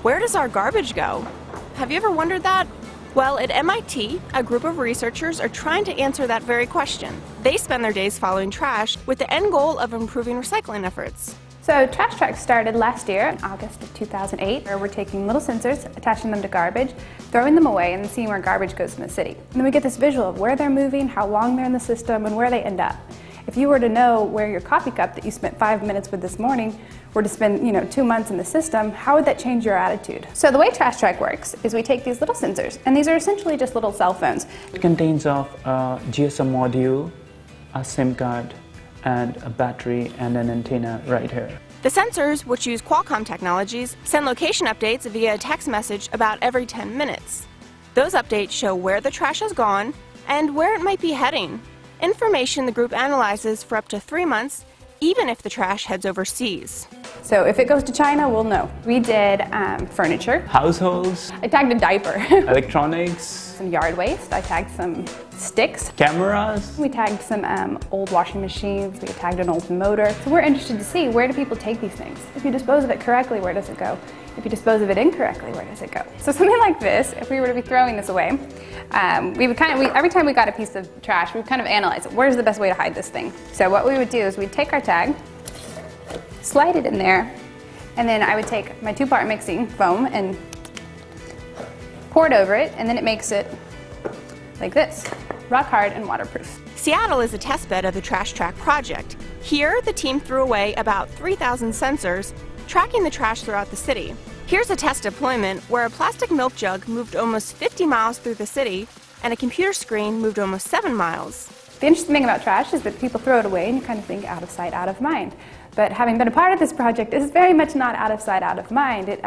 Where does our garbage go? Have you ever wondered that? Well, at MIT, a group of researchers are trying to answer that very question. They spend their days following trash with the end goal of improving recycling efforts. So Trash Track started last year, in August of 2008, where we're taking little sensors, attaching them to garbage, throwing them away, and seeing where garbage goes in the city. And then we get this visual of where they're moving, how long they're in the system, and where they end up. If you were to know where your coffee cup that you spent 5 minutes with this morning were to spend 2 months in the system, how would that change your attitude? So the way Trash Track works is we take these little sensors, and these are essentially just little cell phones. It contains a GSM module, a SIM card, and a battery and an antenna right here. The sensors, which use Qualcomm technologies, send location updates via a text message about every 10 minutes. Those updates show where the trash has gone and where it might be heading. Information the group analyzes for up to 3 months, even if the trash heads overseas. So if it goes to China, we'll know. We did furniture. Households. I tagged a diaper. Electronics. Some yard waste. I tagged some sticks. Cameras. We tagged some old washing machines. We tagged an old motor. So we're interested to see, where do people take these things? If you dispose of it correctly, where does it go? If you dispose of it incorrectly, where does it go? So something like this, if we were to be throwing this away, every time we got a piece of trash, we would kind of analyze it. Where's the best way to hide this thing? So what we would do is we'd take our tag, slide it in there, and then I would take my 2-part mixing foam and pour it over it, and then it makes it like this, rock hard and waterproof. Seattle is a testbed of the Trash Track project. Here, the team threw away about 3,000 sensors, tracking the trash throughout the city. Here's a test deployment where a plastic milk jug moved almost 50 miles through the city, and a computer screen moved almost 7 miles. The interesting thing about trash is that people throw it away and you kind of think out of sight, out of mind. But having been a part of this project, it's very much not out of sight, out of mind. It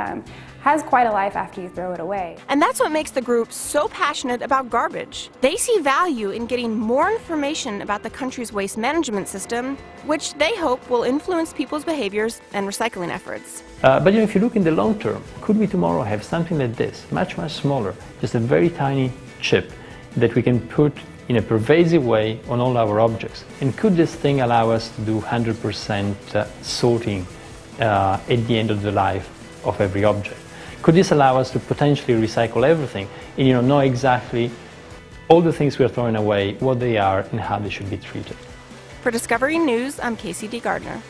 has quite a life after you throw it away. And that's what makes the group so passionate about garbage. They see value in getting more information about the country's waste management system, which they hope will influence people's behaviors and recycling efforts. But if you look in the long term, could we tomorrow have something like this, much smaller, just a very tiny chip that we can put in a pervasive way on all our objects? And could this thing allow us to do 100% sorting at the end of the life of every object? Could this allow us to potentially recycle everything and know exactly all the things we are throwing away, what they are and how they should be treated? For Discovery News, I'm Casey D. Gardner.